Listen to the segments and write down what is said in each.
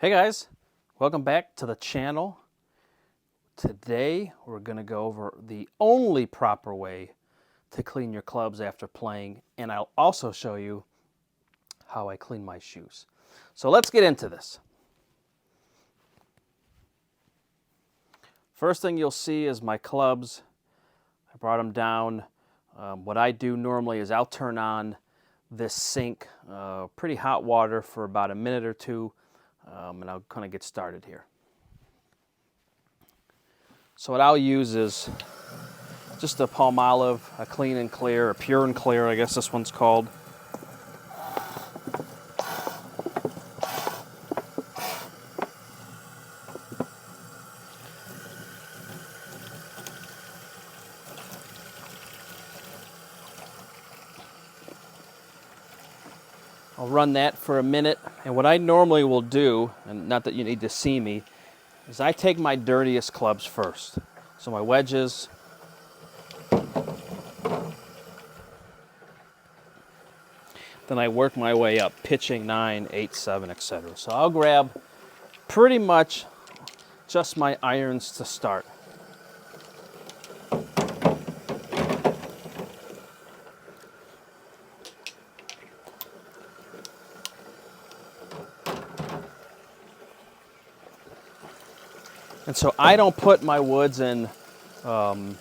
Hey guys, welcome back to the channel. Today we're going to go over the only proper way to clean your clubs after playing, and I'll also show you how I clean my shoes. So let's get into this. First thing you'll see is my clubs. I brought them down. What I do normally is I'll turn on this sink, pretty hot water for about a minute or two, and I'll kind of get started here. So what I'll use is just a Palmolive, a clean and clear, a pure and clear, I guess this one's called. I'll run that for a minute, and what I normally will do, and not that you need to see me, is I take my dirtiest clubs first. So my wedges, then I work my way up, pitching 9, 8, 7, etc. So I'll grab pretty much just my irons to start. And so I don't put my woods in the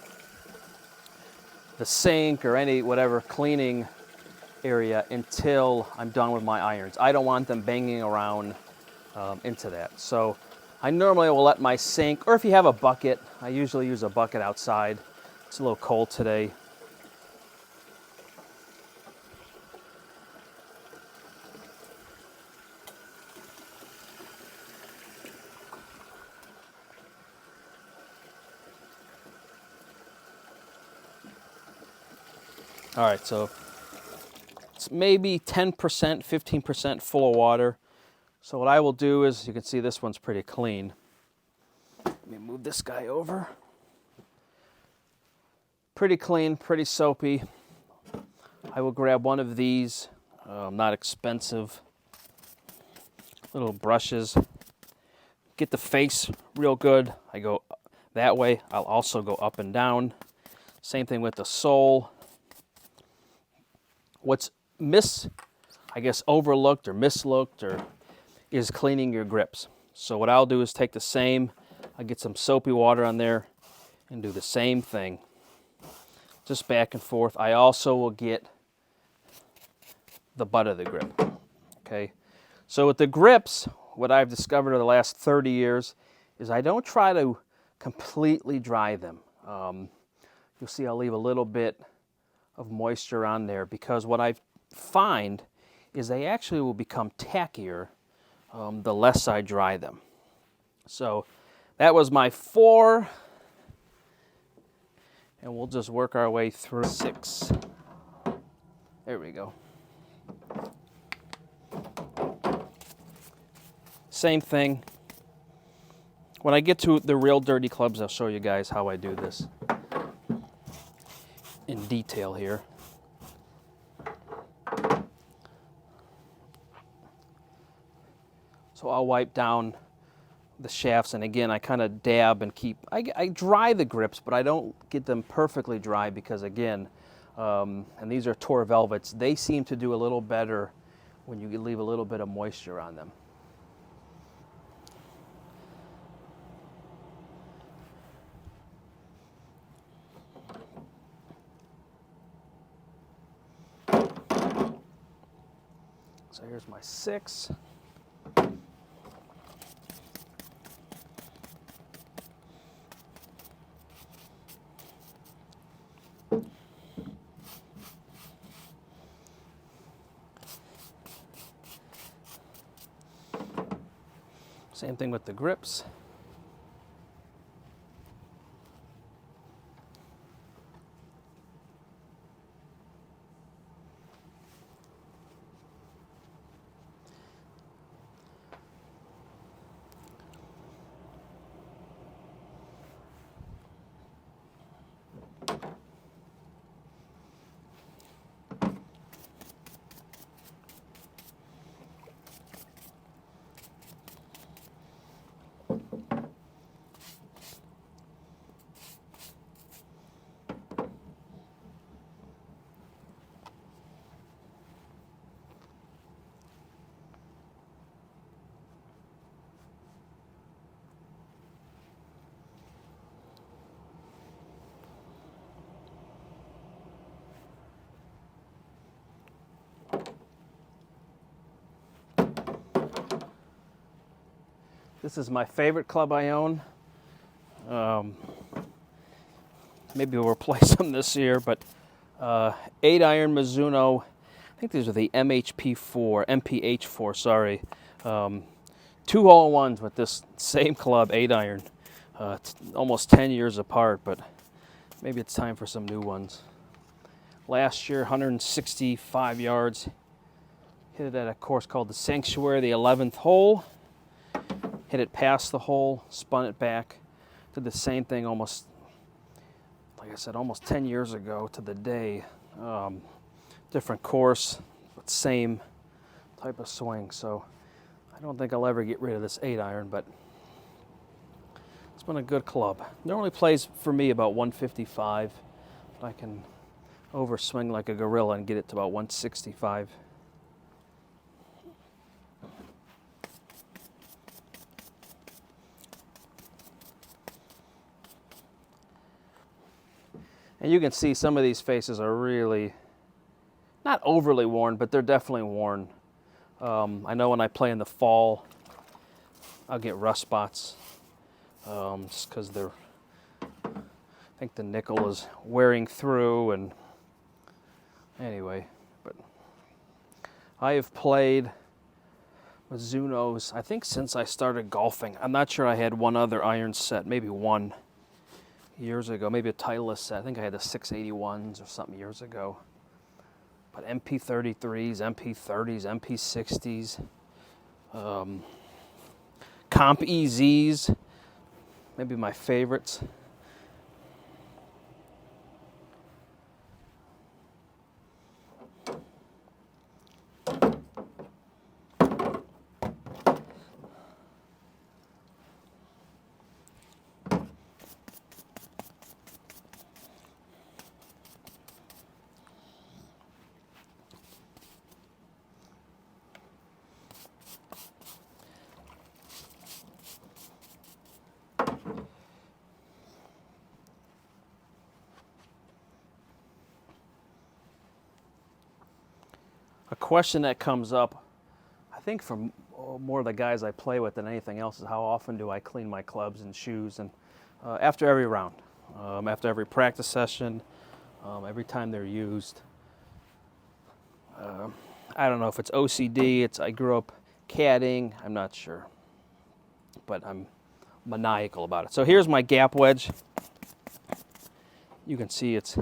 sink or any whatever cleaning area until I'm done with my irons. I don't want them banging around into that. So I normally will let my sink, or if you have a bucket, I usually use a bucket outside. It's a little cold today. All right, so it's maybe 10%, 15% full of water. So what I will do is, you can see this one's pretty clean. Let me move this guy over. Pretty clean, pretty soapy. I will grab one of these, not expensive, little brushes. Get the face real good. I go that way. I'll also go up and down. Same thing with the sole. What's overlooked or mislooked is cleaning your grips. So what I'll do is take the same, I get some soapy water on there and do the same thing. Just back and forth. I also will get the butt of the grip. Okay. So with the grips, what I've discovered over the last 30 years is I don't try to completely dry them. You'll see I'll leave a little bit of moisture on there, because what I find is they actually will become tackier the less I dry them. So that was my 4, and we'll just work our way through 6. There we go. Same thing. When I get to the real dirty clubs, I'll show you guys how I do this in detail here. So I'll wipe down the shafts, and again I kind of dab and keep, I dry the grips, but I don't get them perfectly dry, because again, and these are Tor Velvets, they seem to do a little better when you leave a little bit of moisture on them. So here's my 6. Same thing with the grips. This is my favorite club I own. Maybe we'll replace them this year, but 8-iron Mizuno. I think these are the MPH4, sorry. 2 all-in-ones with this same club, 8-iron. It's almost 10 years apart, but maybe it's time for some new ones. Last year, 165 yards. Hit it at a course called the Sanctuary, the 11th hole. Hit it past the hole, spun it back. Did the same thing almost, like I said, almost 10 years ago to the day. Different course, but same type of swing. So I don't think I'll ever get rid of this 8-iron, but it's been a good club. Normally plays for me about 155, but I can overswing like a gorilla and get it to about 165. And you can see some of these faces are really, not overly worn, but they're definitely worn. I know when I play in the fall, I'll get rust spots, just because I think the nickel is wearing through, and anyway, but I have played Mizuno's, I think since I started golfing. I'm not sure I had one other iron set, maybe one years ago, maybe a Titleist set. I think I had the 681s or something years ago. But MP33s, MP30s, MP60s, Comp EZs, maybe my favorites. A question that comes up, I think from more of the guys I play with than anything else, is how often do I clean my clubs and shoes? And after every round, after every practice session, every time they're used. I don't know if it's OCD, I grew up caddying, I'm not sure. But I'm maniacal about it. So here's my gap wedge. You can see it's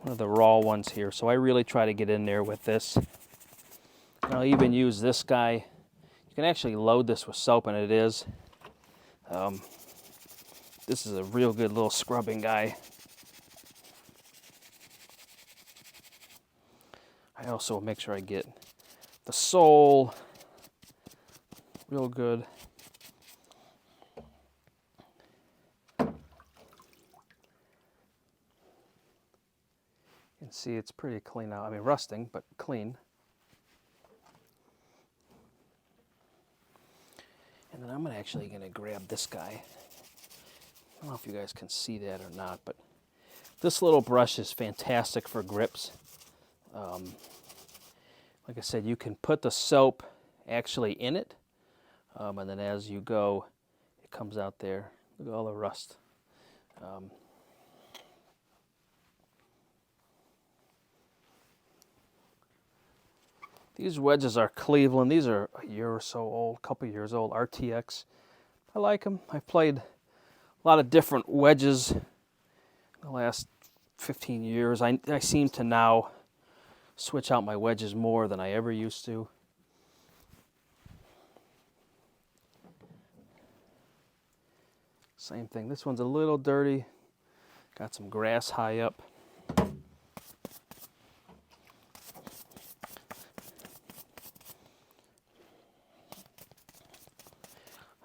one of the raw ones here, so I really try to get in there with this. And I'll even use this guy. You can actually load this with soap, and it is. This is a real good little scrubbing guy. I also make sure I get the sole real good. You can see it's pretty clean now. I mean, rusting, but clean. And then I'm actually going to grab this guy. I don't know if you guys can see that or not, but this little brush is fantastic for grips. Like I said, you can put the soap actually in it, and then as you go, it comes out there. Look at all the rust. These wedges are Cleveland. These are a year or so old, a couple years old, RTX. I like them. I've played a lot of different wedges in the last 15 years. I seem to now switch out my wedges more than I ever used to. Same thing. This one's a little dirty. Got some grass high up.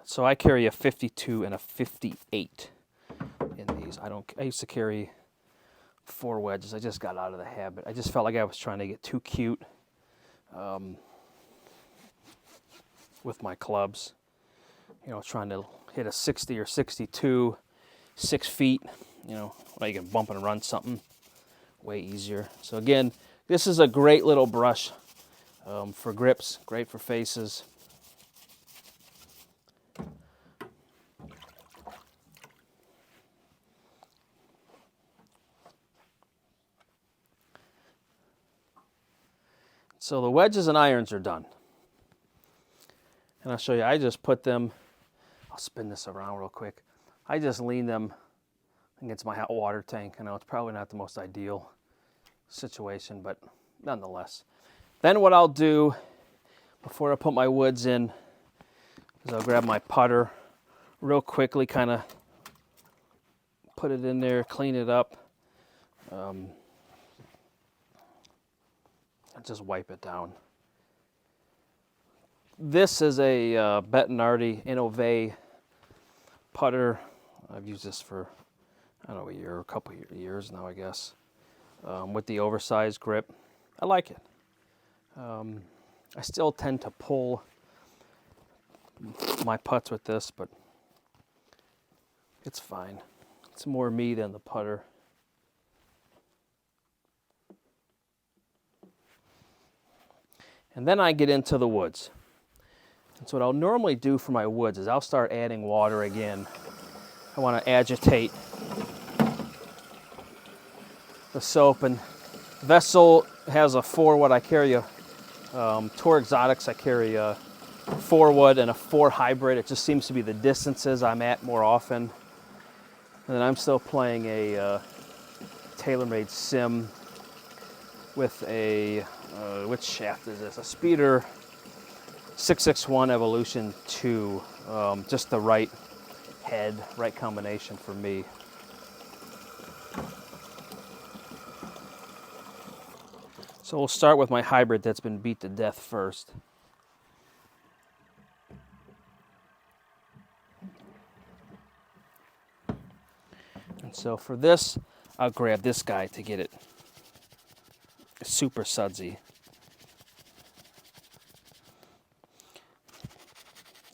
So I carry a 52 and a 58 in these. I used to carry 4 wedges. I just got out of the habit. I just felt like I was trying to get too cute with my clubs. You know, trying to hit a 60 or 62, 6 feet. You know, where you can bump and run something way easier. So again, this is a great little brush for grips, great for faces. So the wedges and irons are done. And I'll show you, I just put them, I'll spin this around real quick. I just lean them against my hot water tank. I know it's probably not the most ideal situation, but nonetheless. Then what I'll do before I put my woods in is I'll grab my putter real quickly, kind of put it in there, clean it up. And just wipe it down. This is a Bettinardi Innové putter. I've used this for, I don't know, a year, a couple of years now, I guess, with the oversized grip. I like it. I still tend to pull my putts with this, but it's fine. It's more me than the putter. And then I get into the woods. And so what I'll normally do for my woods is I'll start adding water again. I want to agitate the soap. And Vessel has a 4-wood. I carry a Tour Exotics. I carry a 4-wood and a 4 hybrid. It just seems to be the distances I'm at more often. And then I'm still playing a TaylorMade Sim with a, which shaft is this? A Speeder 661 Evolution 2. Just the right head, right combination for me. So we'll start with my hybrid that's been beat to death first. And so for this, I'll grab this guy to get it super sudsy.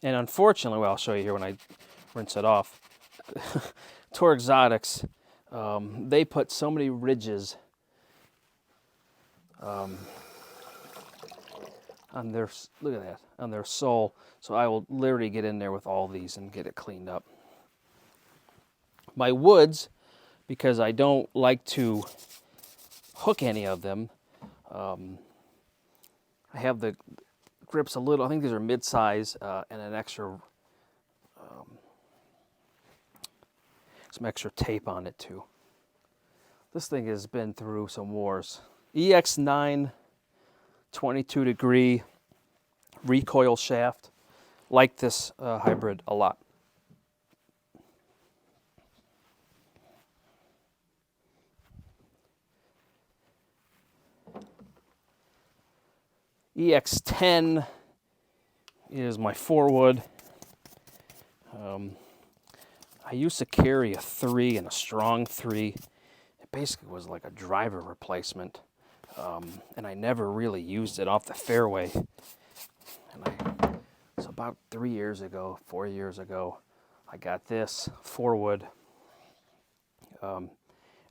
And unfortunately, well, I'll show you here when I rinse it off. Tour Exotics, they put so many ridges on their, look at that, on their sole. So I will literally get in there with all these and get it cleaned up. My woods, because I don't like to hook any of them, I have the grips a little, I think these are mid-size, and an extra, some extra tape on it too. This thing has been through some wars. EX9 22-degree recoil shaft. Like this hybrid a lot. EX10 is my 4-wood. I used to carry a 3 and a strong 3. It basically was like a driver replacement. And I never really used it off the fairway. And so about 3 years ago, 4 years ago, I got this 4-wood. And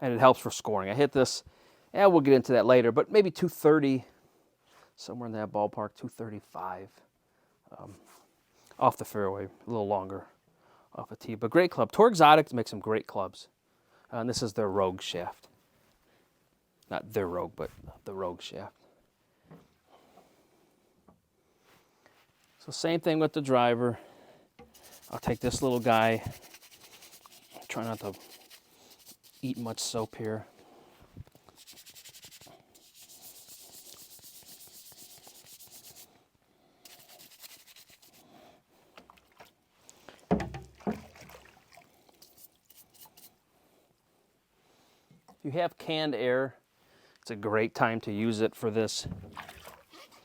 it helps for scoring. I hit this, and we'll get into that later, but maybe 230. Somewhere in that ballpark, 235 off the fairway, a little longer off a tee. But great club. Tour Exotics makes some great clubs. And this is their Rogue shaft. Not their Rogue, but the Rogue shaft. So same thing with the driver. I'll take this little guy. Try not to eat much soap here. If you have canned air, it's a great time to use it for this,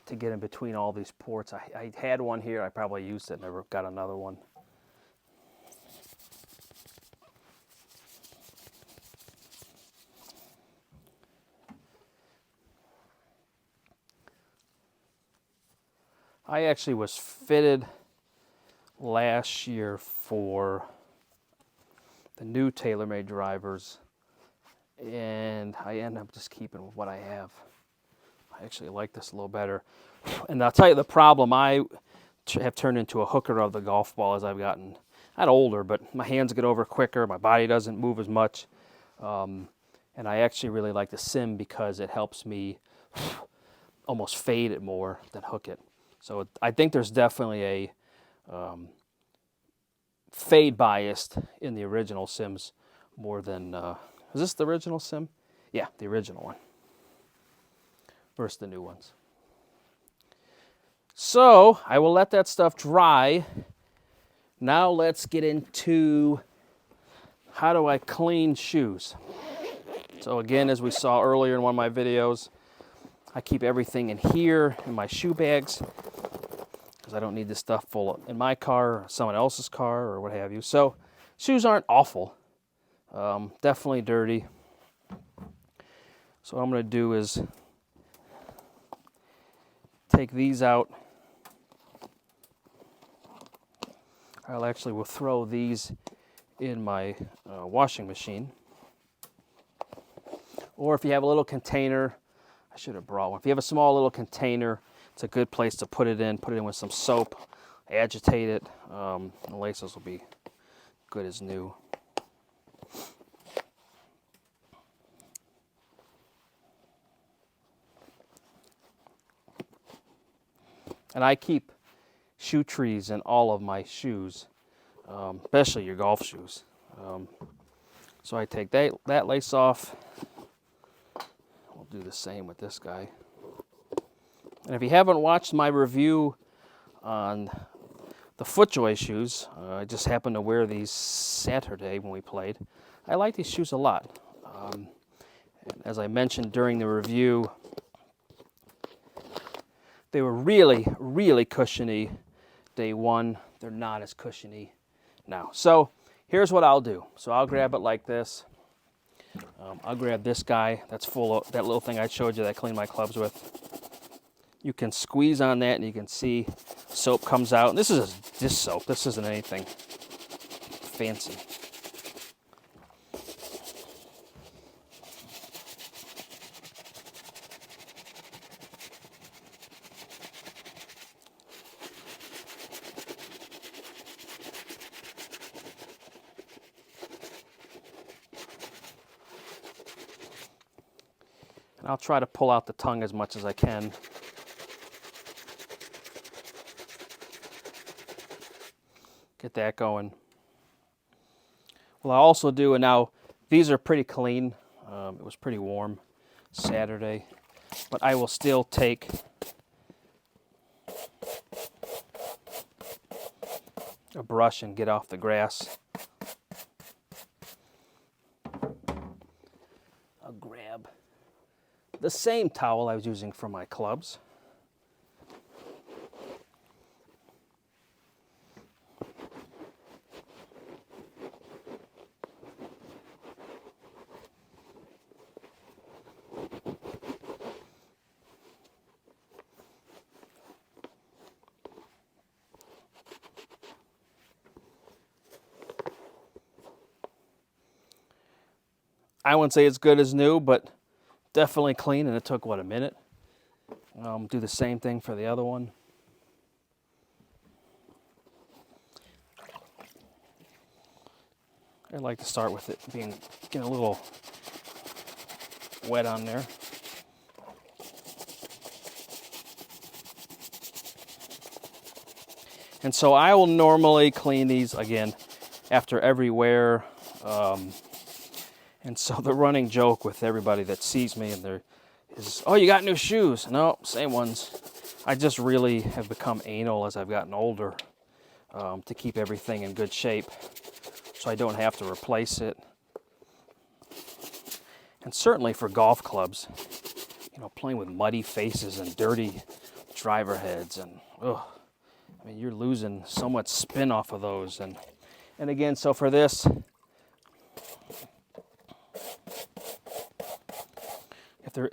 to get in between all these ports. I had one here, I probably used it, never got another one. I actually was fitted last year for the new TaylorMade drivers, and I end up just keeping what I have. I actually like this a little better. And I'll tell you the problem, I have turned into a hooker of the golf ball as I've gotten, not older, but my hands get over quicker, my body doesn't move as much. And I actually really like the Sim because it helps me almost fade it more than hook it. So I think there's definitely a fade biased in the original Sims more than, is this the original Sim? Yeah, the original one versus the new ones. So I will let that stuff dry. Now let's get into how do I clean shoes. So again, as we saw earlier in one of my videos, I keep everything in here in my shoe bags because I don't need this stuff full in my car or someone else's car or what have you. So shoes aren't awful, definitely dirty. So what I'm going to do is take these out. I'll actually will throw these in my washing machine. Or if you have a little container, I should have brought one. If you have a small little container, it's a good place to put it in. Put it in with some soap, agitate it. The laces will be good as new. And I keep shoe trees in all of my shoes, especially your golf shoes. So I take that lace off. We'll do the same with this guy. And if you haven't watched my review on the FootJoy shoes, I just happened to wear these Saturday when we played. I like these shoes a lot. As I mentioned during the review, they were really, really cushiony day one. They're not as cushiony now. So here's what I'll do. So I'll grab it like this. I'll grab this guy that's full of that little thing I showed you that I clean my clubs with. You can squeeze on that and you can see soap comes out. And this is dish soap. This isn't anything fancy. And I'll try to pull out the tongue as much as I can. Get that going. Well, I also do, and now these are pretty clean. It was pretty warm Saturday, but I will still take a brush and get off the grass. I'll grab the same towel I was using for my clubs. I wouldn't say it's good as new, but definitely clean, and it took, what, a minute? Do the same thing for the other one. I like to start with it getting a little wet on there. And so I will normally clean these, again, after every wear. And so the running joke with everybody that sees me and there is, oh, you got new shoes. No, same ones. I just really have become anal as I've gotten older to keep everything in good shape so I don't have to replace it. And certainly for golf clubs, you know, playing with muddy faces and dirty driver heads and, ugh. I mean, you're losing so much spin off of those. And again, so for this,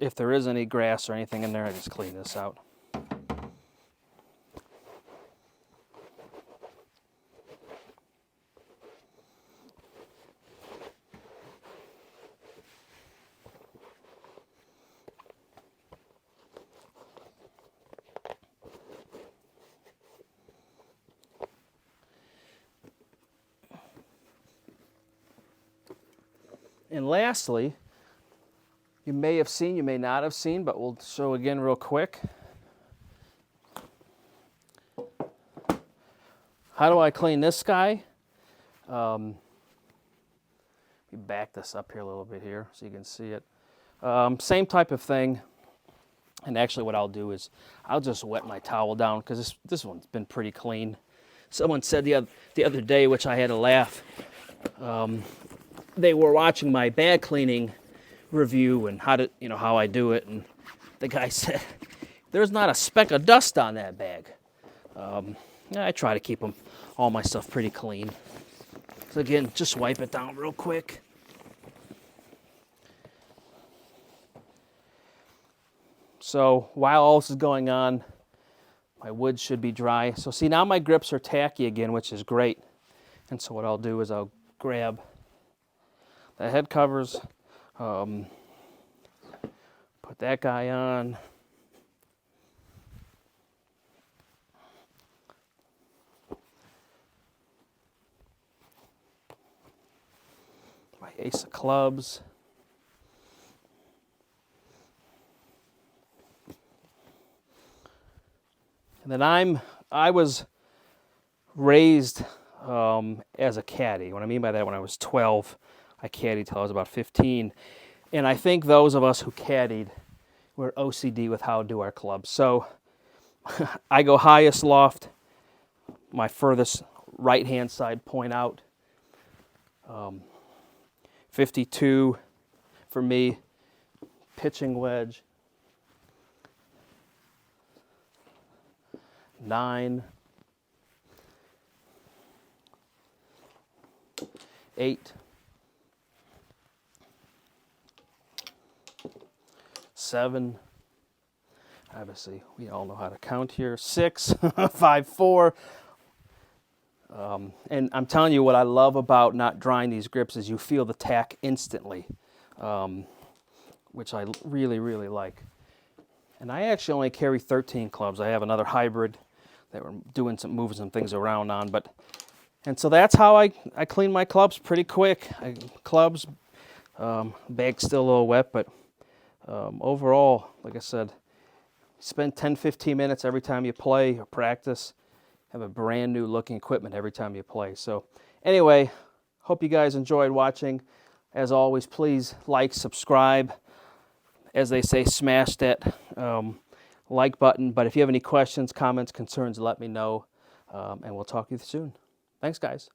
if there is any grass or anything in there, I just clean this out. And lastly, you may have seen, you may not have seen, but we'll show again real quick. How do I clean this guy? Let me back this up here a little bit here so you can see it. Same type of thing. And actually what I'll do is I'll just wet my towel down because this one's been pretty clean. Someone said the other day, which I had to laugh, they were watching my bag cleaning review and how I do it, and the guy said, "There's not a speck of dust on that bag." I try to keep all my stuff pretty clean. So again, just wipe it down real quick. So while all this is going on, my wood should be dry. So see, now my grips are tacky again, which is great. And so what I'll do is I'll grab the head covers, put that guy on. My ace of clubs. And then I was raised as a caddy. What I mean by that, when I was 12, I caddied till I was about 15. And I think those of us who caddied were OCD with how to do our clubs. So I go highest loft, my furthest right-hand side point out. 52 for me, pitching wedge. 9, 8, 7, obviously we all know how to count here, 6, 5, 4, and I'm telling you what I love about not drying these grips is you feel the tack instantly, which I really, really like. And I actually only carry 13 clubs. I have another hybrid that we're moving some things around on, and so that's how I clean my clubs pretty quick. Bag's still a little wet, but overall, like I said, spend 10-15 minutes every time you play or practice. Have a brand new looking equipment every time you play. So anyway, hope you guys enjoyed watching. As always, please like, subscribe. As they say, smash that like button. But if you have any questions, comments, concerns, let me know. And we'll talk to you soon. Thanks, guys.